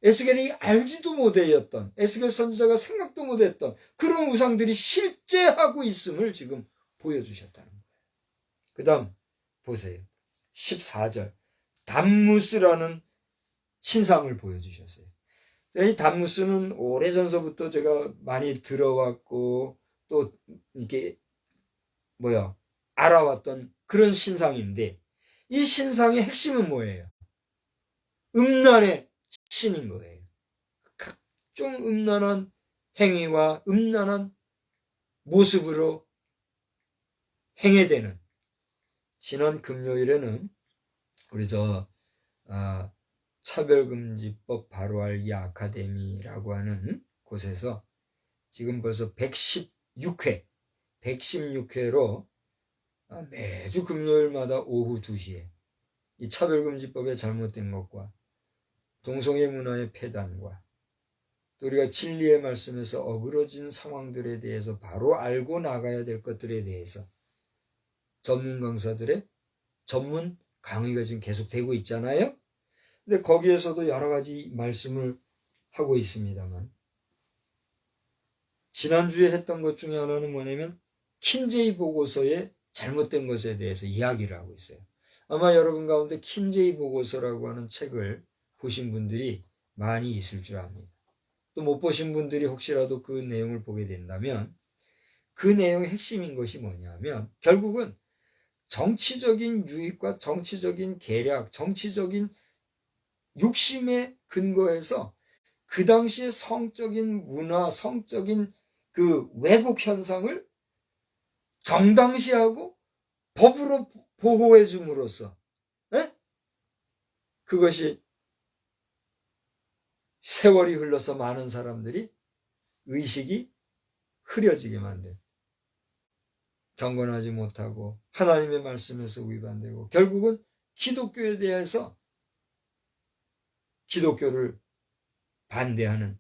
에스겔이 알지도 못했던, 에스겔 선지자가 생각도 못했던 그런 우상들이 실제하고 있음을 지금 보여주셨다는 거예요. 그 다음 보세요. 14절 담무스라는 신상을 보여주셨어요. 이 담무스는 오래전서부터 제가 많이 들어왔고 또 이렇게 알아왔던 그런 신상인데, 이 신상의 핵심은 뭐예요? 음란의 신인 거예요. 각종 음란한 행위와 음란한 모습으로 행해되는. 지난 금요일에는 우리 차별금지법 바로 알기 아카데미라고 하는 곳에서 지금 벌써 116회로 매주 금요일마다 오후 2시에 이 차별금지법의 잘못된 것과 동성애 문화의 폐단과 또 우리가 진리의 말씀에서 어그러진 상황들에 대해서 바로 알고 나가야 될 것들에 대해서 전문 강사들의 전문 강의가 지금 계속되고 있잖아요. 근데 거기에서도 여러 가지 말씀을 하고 있습니다만, 지난주에 했던 것 중에 하나는 뭐냐면 킨제이 보고서의 잘못된 것에 대해서 이야기를 하고 있어요. 아마 여러분 가운데 킨제이 보고서라고 하는 책을 보신 분들이 많이 있을 줄 압니다. 또 못 보신 분들이 혹시라도 그 내용을 보게 된다면, 그 내용의 핵심인 것이 뭐냐면 결국은 정치적인 유익과 정치적인 계략, 정치적인 욕심에 근거해서 그 당시의 성적인 문화, 성적인 그 왜곡 현상을 정당시하고 법으로 보호해 줌으로써 그것이 세월이 흘러서 많은 사람들이 의식이 흐려지게 만든, 경건하지 못하고 하나님의 말씀에서 위반되고 결국은 기독교에 대해서 기독교를 반대하는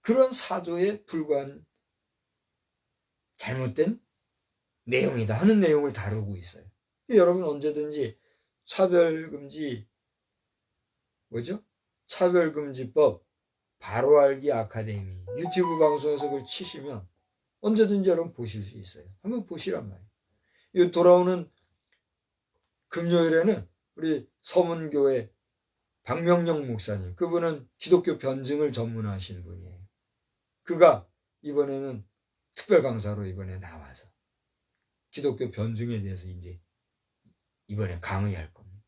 그런 사조에 불과한 잘못된 내용이다 하는 내용을 다루고 있어요. 여러분 언제든지 차별금지법 바로 알기 아카데미 유튜브 방송에서 그걸 치시면 언제든지 여러분 보실 수 있어요. 한번 보시란 말이에요. 이 돌아오는 금요일에는 우리 서문교회 박명령 목사님, 그분은 기독교 변증을 전문하신 분이에요. 그가 이번에는 특별 강사로 이번에 나와서 기독교 변증에 대해서 이제 이번에 강의할 겁니다.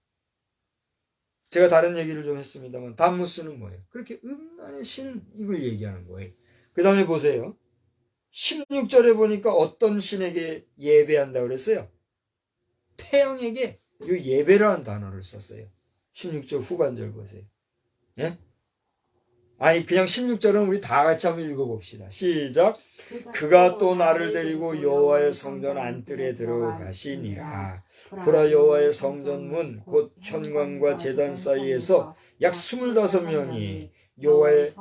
제가 다른 얘기를 좀 했습니다만 담무스는 뭐예요? 그렇게 음란의 신, 이걸 얘기하는 거예요. 그 다음에 보세요. 16절에 보니까 어떤 신에게 예배한다고 그랬어요? 태양에게 이 예배라는 단어를 썼어요. 16절 후반절 보세요. 예? 아니 그냥 16절은 우리 다 같이 한번 읽어봅시다. 시작. 그가 또 나를 데리고 여호와의 성전 안뜰에 들어가시니라. 보라, 여호와의 성전 문 곧 현관과 제단 사이에서 약 25명이 여호와의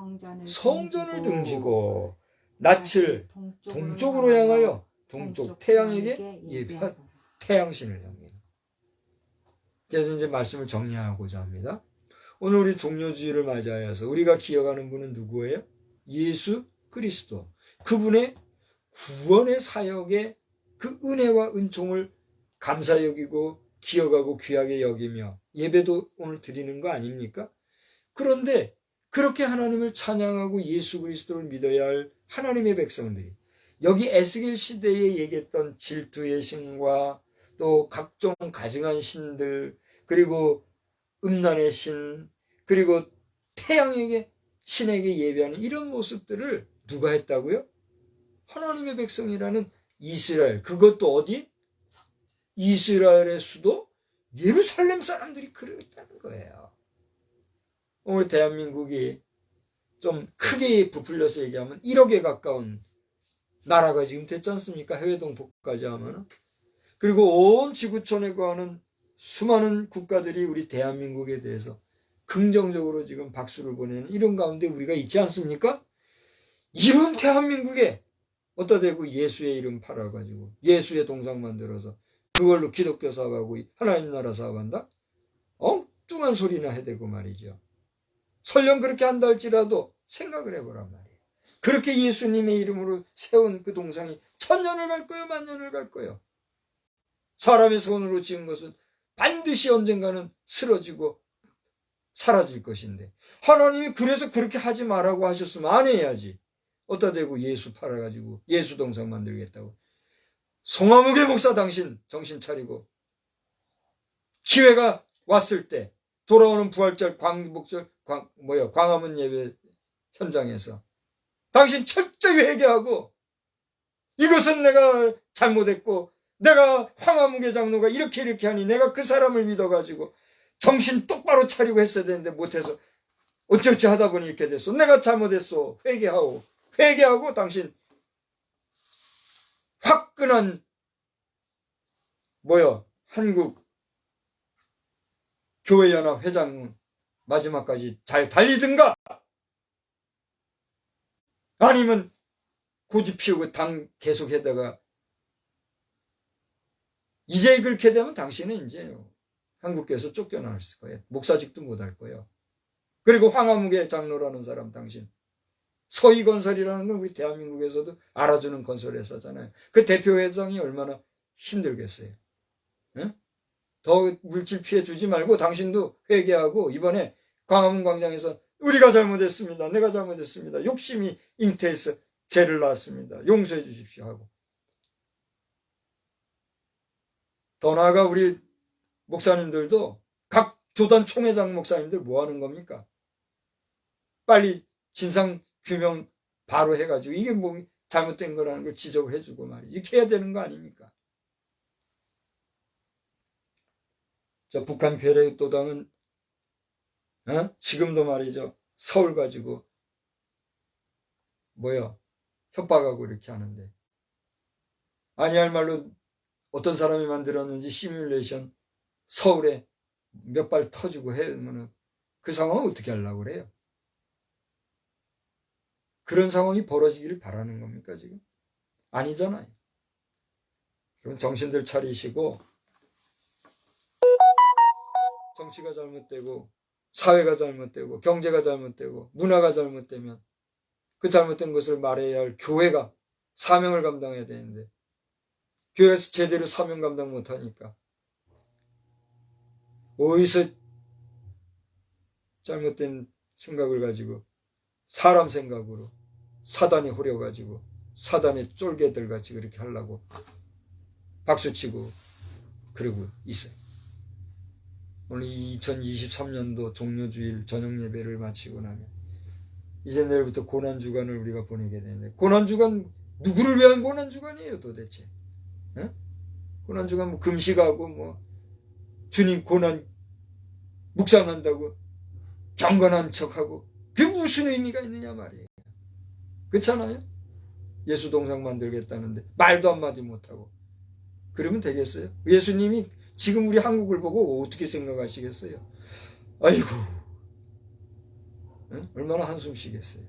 성전을 등지고 낯을 동쪽으로 향하여 동쪽 태양에게 예배한 태양신을 섬깁니다. 그래서 이제 말씀을 정리하고자 합니다. 오늘 우리 종료주일을 맞이하여서 우리가 기억하는 분은 누구예요? 예수 그리스도. 그분의 구원의 사역의 그 은혜와 은총을 감사 여기고 기억하고 귀하게 여기며 예배도 오늘 드리는 거 아닙니까? 그런데 그렇게 하나님을 찬양하고 예수 그리스도를 믿어야 할 하나님의 백성들이 여기 에스겔 시대에 얘기했던 질투의 신과 또 각종 가증한 신들, 그리고 음란의 신, 그리고 태양에게 신에게 예배하는 이런 모습들을 누가 했다고요? 하나님의 백성이라는 이스라엘, 그것도 어디? 이스라엘의 수도 예루살렘 사람들이 그랬다는 거예요. 오늘 대한민국이 좀 크게 부풀려서 얘기하면 1억에 가까운 나라가 지금 됐지 않습니까? 해외 동포까지 하면은. 그리고 온 지구촌에 거하는 수많은 국가들이 우리 대한민국에 대해서 긍정적으로 지금 박수를 보내는 이런 가운데 우리가 있지 않습니까? 이런 대한민국에 어디다 대고 예수의 이름 팔아가지고 예수의 동상 만들어서 그걸로 기독교 사업하고 하나님 나라 사업한다? 엉뚱한 소리나 해대고 말이죠. 설령 그렇게 한다 할지라도 생각을 해보란 말이에요. 그렇게 예수님의 이름으로 세운 그 동상이 1000년을 갈 거예요, 10,000년을 갈 거예요. 사람의 손으로 지은 것은 반드시 언젠가는 쓰러지고 사라질 것인데, 하나님이 그래서 그렇게 하지 말라고 하셨으면 안 해야지. 어디다 대고 예수 팔아가지고 예수 동상 만들겠다고. 송화무계 목사 당신 정신 차리고, 기회가 왔을 때 돌아오는 부활절 광복절 광화문 예배 현장에서 당신 철저히 회개하고, 이것은 내가 잘못했고 내가 황화무계 장로가 이렇게 하니 내가 그 사람을 믿어가지고 정신 똑바로 차리고 했어야 되는데 못해서 어쩌지 하다 보니 이렇게 됐어. 내가 잘못했어. 회개하고 당신 화끈한 한국 교회연합 회장 마지막까지 잘 달리든가, 아니면 고집 피우고 당 계속하다가 이제 그렇게 되면 당신은 이제 한국교회에서 쫓겨날 거예요. 목사직도 못할 거예요. 그리고 황화무계 장로라는 사람 당신 서희건설이라는 건 우리 대한민국에서도 알아주는 건설회사잖아요. 그 대표 회장이 얼마나 힘들겠어요. 응? 더 물질 피해 주지 말고 당신도 회개하고 이번에 광화문 광장에서 우리가 잘못했습니다. 내가 잘못했습니다. 욕심이 잉태해서 죄를 낳았습니다. 용서해 주십시오 하고. 더 나아가 우리 목사님들도 각 교단 총회장 목사님들 뭐 하는 겁니까? 빨리 진상 규명 바로 해가지고 이게 뭐 잘못된 거라는 걸 지적을 해주고 말이지. 이렇게 해야 되는 거 아닙니까? 저 북한 괴뢰도당은 지금도 말이죠. 서울 가지고 협박하고 이렇게 하는데, 아니할 말로 어떤 사람이 만들었는지 시뮬레이션 서울에 몇 발 터지고 해면은 그 상황을 어떻게 하려고 그래요? 그런 상황이 벌어지기를 바라는 겁니까 지금? 아니잖아요. 그럼 정신들 차리시고, 정치가 잘못되고 사회가 잘못되고 경제가 잘못되고 문화가 잘못되면 그 잘못된 것을 말해야 할 교회가 사명을 감당해야 되는데, 교회에서 제대로 사명 감당 못하니까 어디서 잘못된 생각을 가지고 사람 생각으로 사단이 호려가지고 사단의 쫄개들 같이 그렇게 하려고 박수치고 그러고 있어요. 오늘 2023년도 종료주일 저녁 예배를 마치고 나면 이제 내일부터 고난주간을 우리가 보내게 되는데, 고난주간 누구를 위한 고난주간이에요 도대체? 에? 고난주간 뭐 금식하고 뭐 주님 고난 묵상한다고 경건한 척하고 그게 무슨 의미가 있느냐 말이에요. 그렇잖아요? 예수 동상 만들겠다는데 말도 한마디 못하고 그러면 되겠어요? 예수님이 지금 우리 한국을 보고 어떻게 생각하시겠어요? 아이고, 응? 얼마나 한숨 쉬겠어요.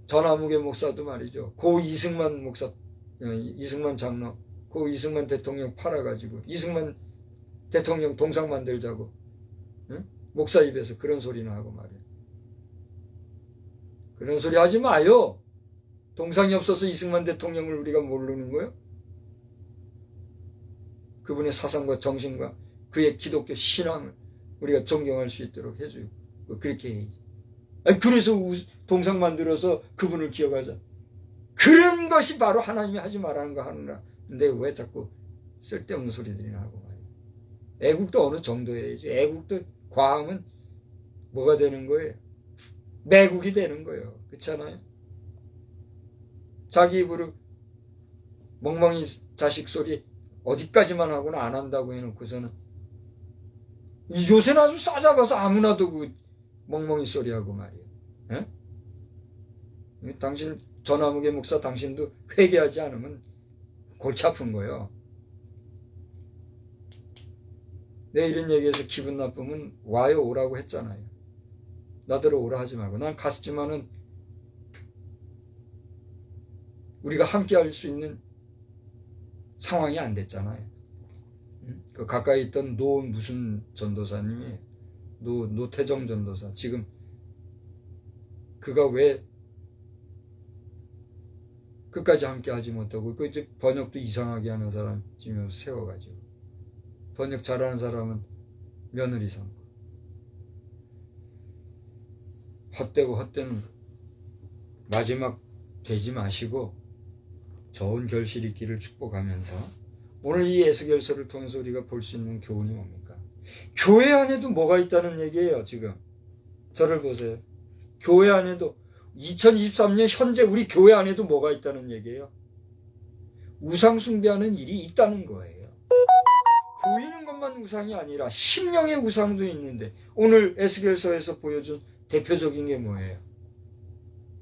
전화무계 목사도 말이죠. 고 이승만 목사, 이승만 장로, 고 이승만 대통령 팔아가지고 이승만 대통령 동상 만들자고, 응? 목사 입에서 그런 소리나 하고 말이에요. 그런 소리 하지 마요. 동상이 없어서 이승만 대통령을 우리가 모르는 거예요? 그분의 사상과 정신과 그의 기독교 신앙을 우리가 존경할 수 있도록 해주고 그렇게 해야지. 아니, 그래서 동상 만들어서 그분을 기억하자. 그런 것이 바로 하나님이 하지 말라는 거 하느라. 근데 왜 자꾸 쓸데없는 소리들이나 하고 말이야. 애국도 어느 정도 해야지. 애국도 과하면 뭐가 되는 거예요? 매국이 되는 거예요. 그렇잖아요? 자기 입으로 멍멍이 자식 소리 어디까지만 하고는 안 한다고 해놓고서는 요새는 아주 싸잡아서 아무나도 그 멍멍이 소리하고 말이에요. 에? 당신 전화무계 목사 당신도 회개하지 않으면 골치 아픈 거예요. 내 이런 얘기해서 기분 나쁘면 와요 오라고 했잖아요. 나더러 오라 하지 말고. 난 갔지만은 우리가 함께 할 수 있는 상황이 안 됐잖아요. 그 가까이 있던 노 무슨 전도사님이 노태정 전도사, 지금 그가 왜 끝까지 함께 하지 못하고 그 이제 번역도 이상하게 하는 사람 지금 세워가지고 번역 잘하는 사람은 며느리 삼고 헛되고 헛되는 마지막 되지 마시고 좋은 결실 있기를 축복하면서 오늘 이 에스겔서를 통해서 우리가 볼 수 있는 교훈이 뭡니까? 교회 안에도 뭐가 있다는 얘기예요. 지금 저를 보세요. 교회 안에도 2023년 현재 우리 교회 안에도 뭐가 있다는 얘기예요? 우상 숭배하는 일이 있다는 거예요. 보이는 것만 우상이 아니라 심령의 우상도 있는데 오늘 에스겔서에서 보여준 대표적인 게 뭐예요?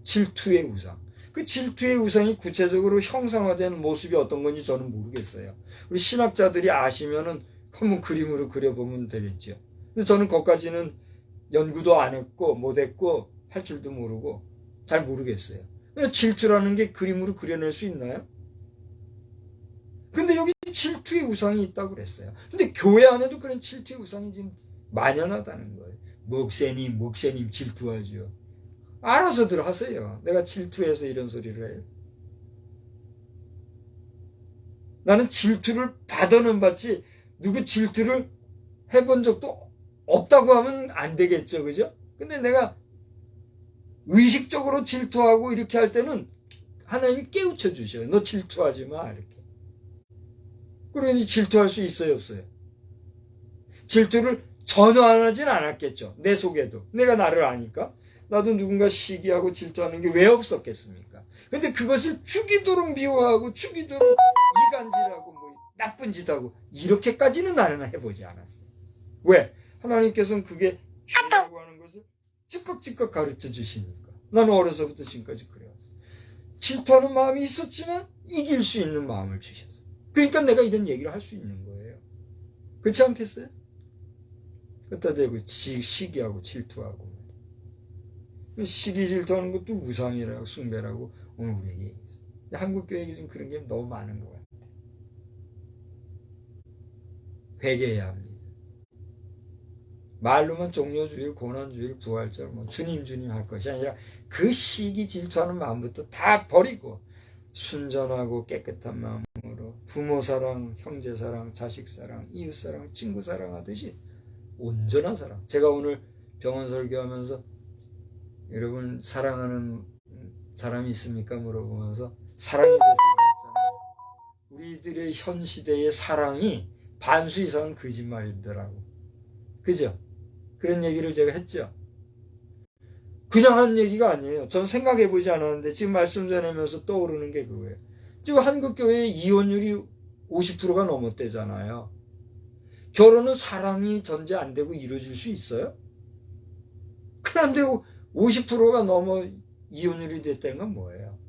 질투의 우상. 그 질투의 우상이 구체적으로 형상화된 모습이 어떤 건지 저는 모르겠어요. 우리 신학자들이 아시면은 한번 그림으로 그려보면 되겠죠. 근데 저는 거기까지는 연구도 안 했고 못했고 할 줄도 모르고 잘 모르겠어요. 근데 질투라는 게 그림으로 그려낼 수 있나요? 근데 여기 질투의 우상이 있다고 그랬어요. 근데 교회 안에도 그런 질투의 우상이 지금 만연하다는 거예요. 목사님 질투하죠. 알아서들 하세요. 내가 질투해서 이런 소리를 해요. 나는 질투를 받아는 받지 누구 질투를 해본 적도 없다고 하면 안 되겠죠. 그죠? 근데 내가 의식적으로 질투하고 이렇게 할 때는 하나님이 깨우쳐 주셔요. 너 질투하지 마. 이렇게. 그러니 질투할 수 있어요, 없어요? 질투를 전혀 안 하진 않았겠죠. 내 속에도. 내가 나를 아니까. 나도 누군가 시기하고 질투하는 게 왜 없었겠습니까? 근데 그것을 죽이도록 미워하고 죽이도록 이간질하고 뭐 나쁜 짓하고 이렇게까지는 나는 해보지 않았어요. 왜? 하나님께서는 그게 죄라고 하는 것을 즉각즉각 가르쳐 주시니까. 나는 어려서부터 지금까지 그래왔어요. 질투하는 마음이 있었지만 이길 수 있는 마음을 주셨어요. 그러니까 내가 이런 얘기를 할 수 있는 거예요. 그렇지 않겠어요? 갖다 대고 시기하고 질투하고 시기 질투하는 것도 우상이라고 숭배라고 오늘 우리에게 얘기했어요. 한국 교회에 지금 그런 게 너무 많은 것 같아요. 회개해야 합니다. 말로만 종료주일, 고난주일, 부활절, 주님 할 것이 아니라 그 시기 질투하는 마음부터 다 버리고 순전하고 깨끗한 마음으로 부모 사랑, 형제 사랑, 자식 사랑, 이웃 사랑, 친구 사랑하듯이 온전한 사랑. 제가 오늘 병원 설교하면서 여러분 사랑하는 사람이 있습니까? 물어보면서 사랑에 대해서 얘기했잖아요. 우리들의 현 시대의 사랑이 반수 이상은 거짓말이더라고. 그죠? 그런 얘기를 제가 했죠. 그냥 한 얘기가 아니에요. 전 생각해보지 않았는데 지금 말씀 전하면서 떠오르는 게 그거예요. 지금 한국교회의 이혼율이 50%가 넘었대잖아요. 결혼은 사랑이 전제 안 되고 이루어질 수 있어요? 그런데 50%가 넘어 이혼율이 됐다는 건 뭐예요?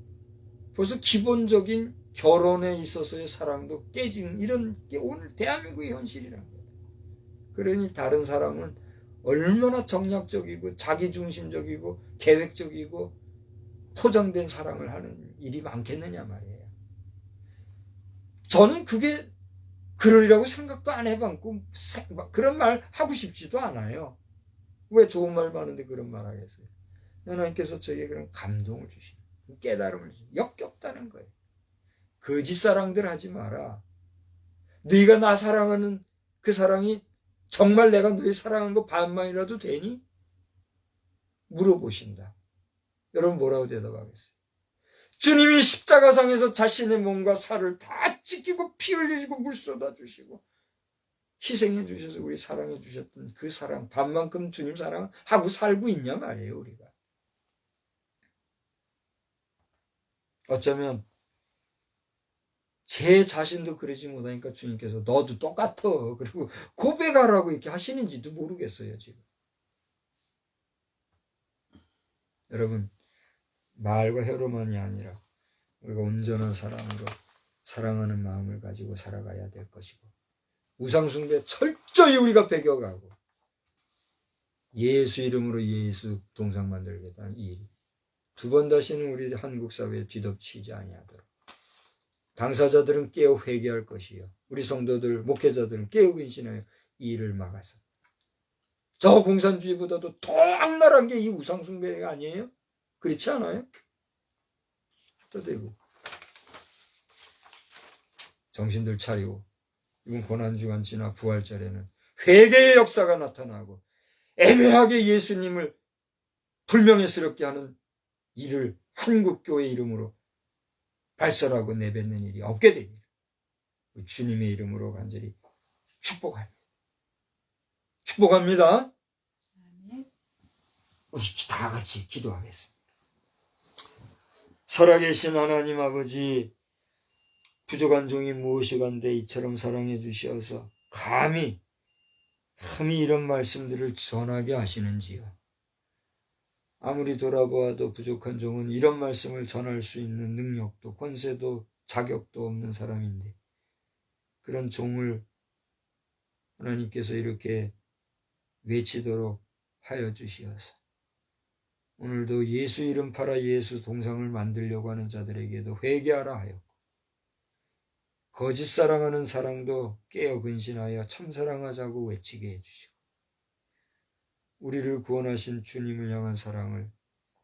벌써 기본적인 결혼에 있어서의 사랑도 깨진 이런 게 오늘 대한민국의 현실이라는 거예요. 그러니 다른 사람은 얼마나 정략적이고 자기중심적이고 계획적이고 포장된 사랑을 하는 일이 많겠느냐 말이에요. 저는 그게 그러리라고 생각도 안 해봤고 그런 말 하고 싶지도 않아요. 왜 좋은 말 많은데 그런 말 하겠어요? 하나님께서 저에게 그런 감동을 주시는 깨달음을 주시는 역겹다는 거예요. 거짓 사랑들 하지 마라. 네가 나 사랑하는 그 사랑이 정말 내가 너희 사랑한 거 반만이라도 되니? 물어보신다. 여러분 뭐라고 대답하겠어요? 주님이 십자가상에서 자신의 몸과 살을 다 찢기고 피 흘리시고 물 쏟아주시고 희생해 주셔서 우리 사랑해 주셨던 그 사랑 반만큼 주님 사랑하고 살고 있냐 말이에요. 우리가. 어쩌면 제 자신도 그러지 못하니까 주님께서 너도 똑같아. 그리고 고백하라고 이렇게 하시는지도 모르겠어요. 지금. 여러분 말과 혀로만이 아니라 우리가 온전한 사랑으로 사랑하는 마음을 가지고 살아가야 될 것이고 우상숭배 철저히 우리가 배겨가고 예수 이름으로 예수 동상 만들겠다는 일. 두 번 다시는 우리 한국 사회에 뒤덮치지 아니하도록 당사자들은 깨어 회개할 것이요. 우리 성도들, 목회자들은 깨어 근신하여 이 일을 막아서. 저 공산주의보다도 더 악랄한 게 이 우상숭배가 아니에요? 그렇지 않아요? 떠들고 정신들 차리고 이번 고난주간 지나 부활절에는 회개의 역사가 나타나고 애매하게 예수님을 불명예스럽게 하는 일을 한국교회 이름으로 발설하고 내뱉는 일이 없게 됩니다. 주님의 이름으로 간절히 축복합니다. 축복합니다. 우리 다 같이 기도하겠습니다. 살아계신 하나님 아버지, 부족한 종이 무엇이간데 이처럼 사랑해 주시어서 감히 이런 말씀들을 전하게 하시는지요. 아무리 돌아보아도 부족한 종은 이런 말씀을 전할 수 있는 능력도 권세도 자격도 없는 사람인데 그런 종을 하나님께서 이렇게 외치도록 하여 주시어서 오늘도 예수 이름 팔아 예수 동상을 만들려고 하는 자들에게도 회개하라 하였고 거짓 사랑하는 사랑도 깨어 근신하여 참사랑하자고 외치게 해주시고 우리를 구원하신 주님을 향한 사랑을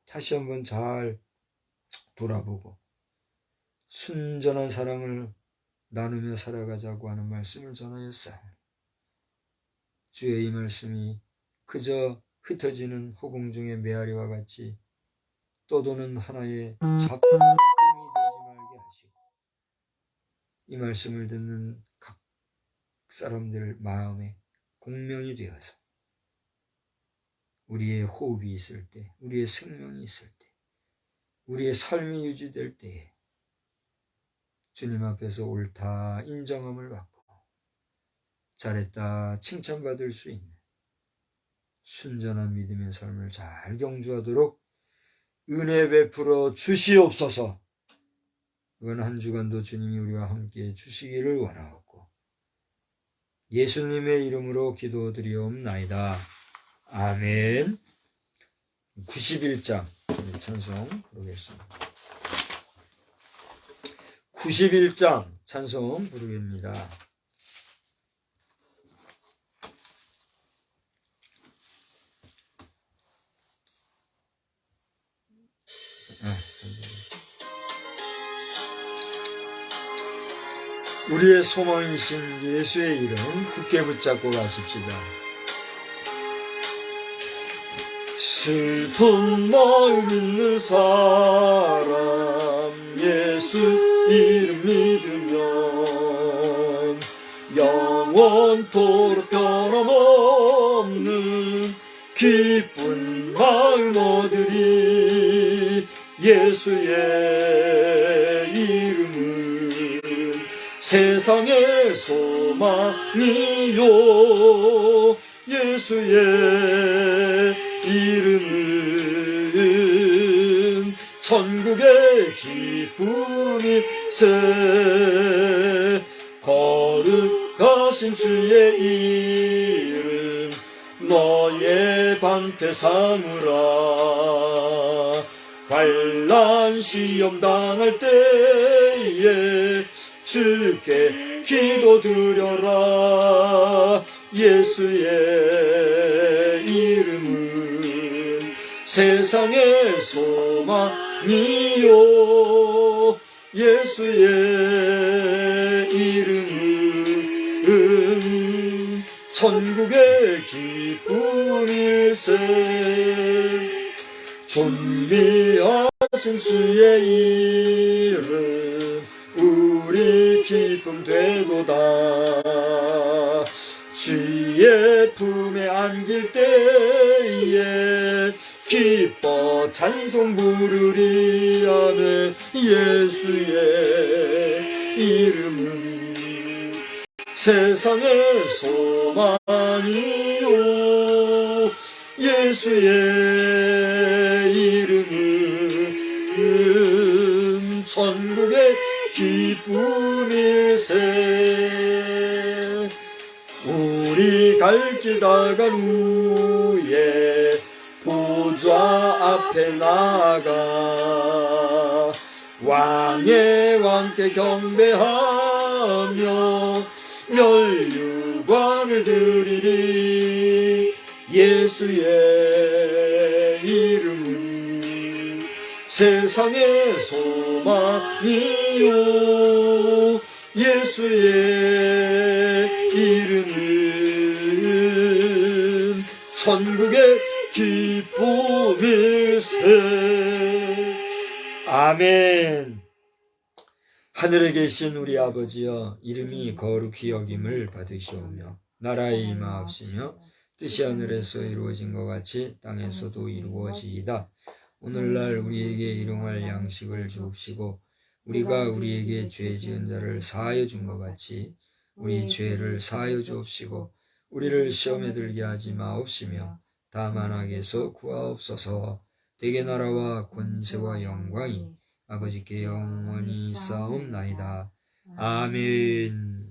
다시 한번 잘 돌아보고 순전한 사랑을 나누며 살아가자고 하는 말씀을 전하였사옵니다. 주의 이 말씀이 그저 흩어지는 허공 중의 메아리와 같이 떠도는 하나의 잡음이 되지 말게 하시고 이 말씀을 듣는 각 사람들 마음에 공명이 되어서 우리의 호흡이 있을 때, 우리의 생명이 있을 때, 우리의 삶이 유지될 때에 주님 앞에서 옳다 인정함을 받고 잘했다 칭찬받을 수 있는 순전한 믿음의 삶을 잘 경주하도록 은혜 베풀어 주시옵소서. 이번 한 주간도 주님이 우리와 함께 주시기를 원하옵고 예수님의 이름으로 기도드리옵나이다. 아멘. 91장 찬송 부르겠습니다. 91장 찬송 부르겠습니다. 우리의 소망이신 예수의 이름 굳게 붙잡고 가십시다. 슬픈 마음 있는 사람 예수 이름 믿으면 영원토록 변함없는 기쁜 마음 얻으리. 예수의 이름은 세상의 소망이요 예수의 이름은 천국의 기쁨일세. 거룩하신 주의 이름 너의 방패 삼으라. 환난 시험 당할 때에 주께 기도드려라. 예수의 이름은 세상의 소망이요 예수의 이름은 천국의 기쁨일세. 존귀하신 주의 이름 우리 기쁨 되도다. 주의 품에 안길 때에 기뻐 찬송 부르리 하는 예수의 이름은 세상의 소망이요 예수의 이름은 천국의 기쁨일세. 우리 갈 길 다간 후에 보좌 앞에 나가 왕의 왕께 경배하며 멸류관을 드리리. 예수의 이름은 세상의 소망이요, 예수의 이름은 천국의 기쁨일세. 아멘. 하늘에 계신 우리 아버지여, 이름이 거룩히 여김을 받으시오며 나라의 임하옵시며 뜻이 하늘에서 이루어진 것 같이 땅에서도 이루어지이다. 오늘날 우리에게 일용할 양식을 주옵시고 우리가 우리에게 죄 지은 자를 사하여 준 것 같이 우리 죄를 사하여 주옵시고 우리를 시험에 들게 하지 마옵시며 다만 악에서 구하옵소서. 대개 나라와 권세와 영광이 아버지께 영원히 있사옵나이다. 아멘.